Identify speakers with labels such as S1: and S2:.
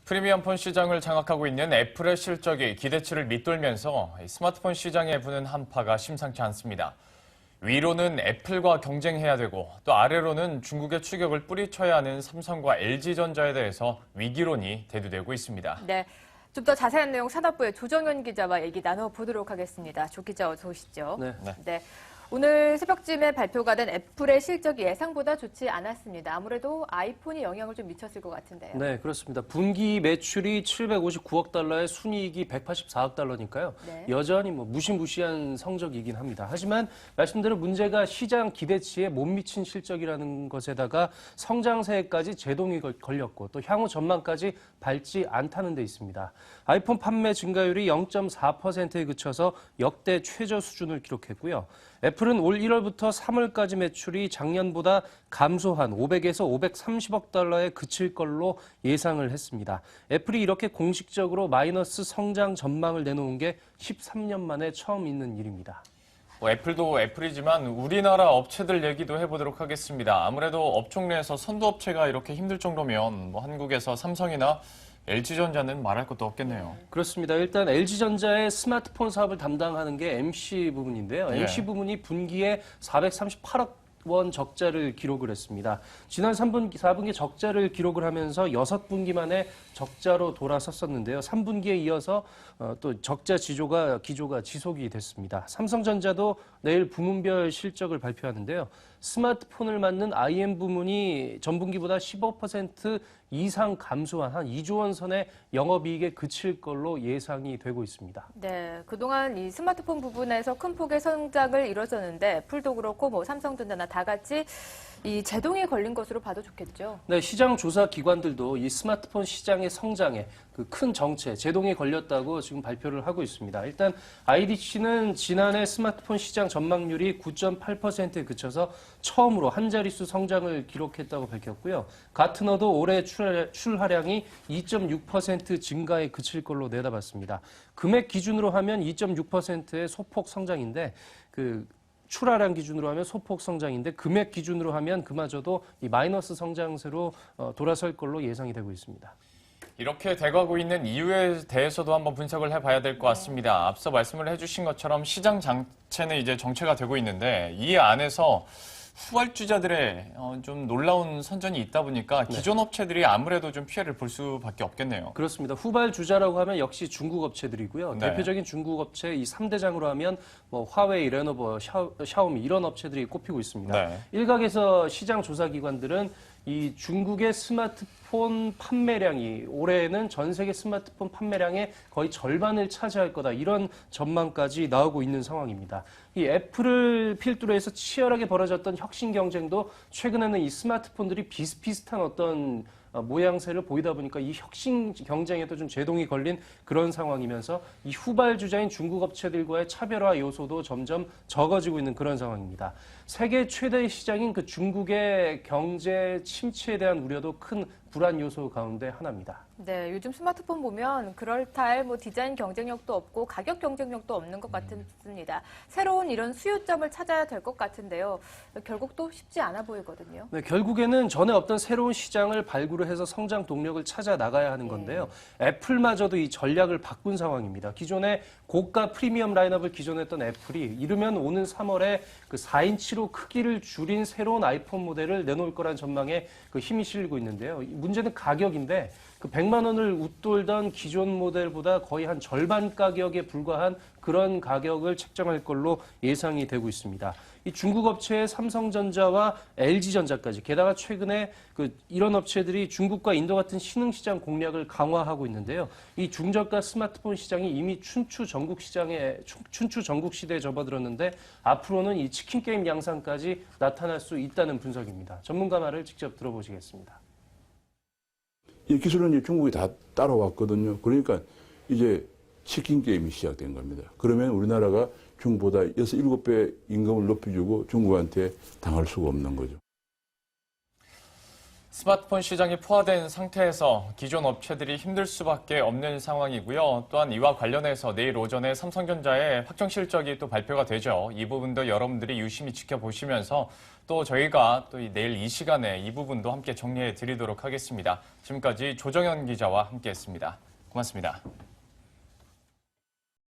S1: 프리미엄폰 시장을 장악하고 있는 애플의 실적이 기대치를 밑돌면서 스마트폰 시장에 부는 한파가 심상치 않습니다. 위로는 애플과 경쟁해야 되고 또 아래로는 중국의 추격을 뿌리쳐야 하는 삼성과 LG전자에 대해서 위기론이 대두되고 있습니다.
S2: 네, 좀 더 자세한 내용 산업부의 조정현 기자와 얘기 나눠보도록 하겠습니다. 조 기자 어서 오시죠. 네. 오늘 새벽쯤에 발표가 된 애플의 실적이 예상보다 좋지 않았습니다. 아무래도 아이폰이 영향을 좀 미쳤을 것 같은데요.
S3: 네, 그렇습니다. 분기 매출이 759억 달러에 순이익이 184억 달러니까요.
S2: 네.
S3: 여전히 무시무시한 성적이긴 합니다. 하지만 말씀대로 문제가 시장 기대치에 못 미친 실적이라는 것에다가 성장세까지 제동이 걸렸고 또 향후 전망까지 밝지 않다는 데 있습니다. 아이폰 판매 증가율이 0.4%에 그쳐서 역대 최저 수준을 기록했고요. 애플은 올 1월부터 3월까지 매출이 작년보다 감소한 500에서 530억 달러에 그칠 걸로 예상을 했습니다. 애플이 이렇게 공식적으로 마이너스 성장 전망을 내놓은 게 13년 만에 처음 있는 일입니다.
S1: 애플도 애플이지만 우리나라 업체들 얘기도 해보도록 하겠습니다. 아무래도 업종 내에서 선두업체가 이렇게 힘들 정도면 한국에서 삼성이나 LG전자는 말할 것도 없겠네요.
S3: 그렇습니다. 일단 LG전자의 스마트폰 사업을 담당하는 게 MC 부분인데요. MC 부분이 분기에 438억 원 적자를 기록을 했습니다. 지난 3분기, 4분기 적자를 기록을 하면서 6분기 만에 적자로 돌아섰었는데요. 3분기에 이어서 또 적자 기조가 지속이 됐습니다. 삼성전자도 내일 부문별 실적을 발표하는데요. 스마트폰을 맡는 IM 부문이 전분기보다 15% 이상 감소한 한 2조 원 선의 영업이익에 그칠 걸로 예상이 되고 있습니다.
S2: 네, 그동안 이 스마트폰 부분에서 큰 폭의 성장을 이뤄졌는데 애플도 그렇고 삼성전자나 다 같이 이 제동이 걸린 것으로 봐도 좋겠죠.
S3: 네, 시장 조사 기관들도 이 스마트폰 시장의 성장에 그 큰 정체, 제동이 걸렸다고 지금 발표를 하고 있습니다. 일단 IDC는 지난해 스마트폰 시장 전망률이 9.8%에 그쳐서 처음으로 한 자릿수 성장을 기록했다고 밝혔고요. 가트너도 올해 출하량이 2.6% 증가에 그칠 걸로 내다봤습니다. 금액 기준으로 하면 2.6%의 소폭 성장인데 출하량 기준으로 하면 소폭 성장인데 금액 기준으로 하면 그마저도 이 마이너스 성장세로 돌아설 걸로 예상이 되고 있습니다.
S1: 이렇게 돼가고 있는 이유에 대해서도 한번 분석을 해봐야 될 것 같습니다. 앞서 말씀을 해주신 것처럼 시장 자체는 이제 정체가 되고 있는데 이 안에서 후발주자들의 좀 놀라운 선전이 있다 보니까 기존 업체들이 아무래도 좀 피해를 볼 수밖에 없겠네요.
S3: 그렇습니다. 후발주자라고 하면 역시 중국 업체들이고요.
S1: 네.
S3: 대표적인 중국 업체 이 3대장으로 하면 화웨이, 레노버, 샤오미 이런 업체들이 꼽히고 있습니다.
S1: 네.
S3: 일각에서 시장 조사 기관들은 이 중국의 스마트폰 판매량이 올해는 전 세계 스마트폰 판매량의 거의 절반을 차지할 거다. 이런 전망까지 나오고 있는 상황입니다. 이 애플을 필두로 해서 치열하게 벌어졌던 혁신 경쟁도 최근에는 이 스마트폰들이 비슷비슷한 어떤 모양새를 보이다 보니까 이 혁신 경쟁에도 좀 제동이 걸린 그런 상황이면서 이 후발 주자인 중국 업체들과의 차별화 요소도 점점 적어지고 있는 그런 상황입니다. 세계 최대 시장인 그 중국의 경제 침체에 대한 우려도 큰 불안 요소 가운데 하나입니다.
S2: 네, 요즘 스마트폰 보면 그럴타할 디자인 경쟁력도 없고 가격 경쟁력도 없는 것 같습니다. 새로운 이런 수요점을 찾아야 될 것 같은데요. 결국 또 쉽지 않아 보이거든요.
S3: 네, 결국에는 전에 없던 새로운 시장을 발굴을 해서 성장 동력을 찾아 나가야 하는 건데요. 애플마저도 이 전략을 바꾼 상황입니다. 기존에 고가 프리미엄 라인업을 기존했던 애플이 이르면 오는 3월에 그 4인치로 크기를 줄인 새로운 아이폰 모델을 내놓을 거란 전망에 힘이 실리고 있는데요. 문제는 가격인데 그 100만 원을 웃돌던 기존 모델보다 거의 한 절반 가격에 불과한 그런 가격을 책정할 걸로 예상이 되고 있습니다. 이 중국 업체의 삼성전자와 LG전자까지 게다가 최근에 이런 업체들이 중국과 인도 같은 신흥시장 공략을 강화하고 있는데요. 이 중저가 스마트폰 시장이 이미 춘추 전국 시대에 접어들었는데 앞으로는 이 치킨 게임 양상까지 나타날 수 있다는 분석입니다. 전문가 말을 직접 들어보시겠습니다.
S4: 이 기술은 이제 중국이 다 따라왔거든요. 그러니까 이제 치킨 게임이 시작된 겁니다. 그러면 우리나라가 중국보다 6, 7배 임금을 높여주고 중국한테 당할 수가 없는 거죠.
S1: 스마트폰 시장이 포화된 상태에서 기존 업체들이 힘들 수밖에 없는 상황이고요. 또한 이와 관련해서 내일 오전에 삼성전자의 확정 실적이 또 발표가 되죠. 이 부분도 여러분들이 유심히 지켜보시면서 또 저희가 또 내일 이 시간에 이 부분도 함께 정리해 드리도록 하겠습니다. 지금까지 조정현 기자와 함께했습니다. 고맙습니다.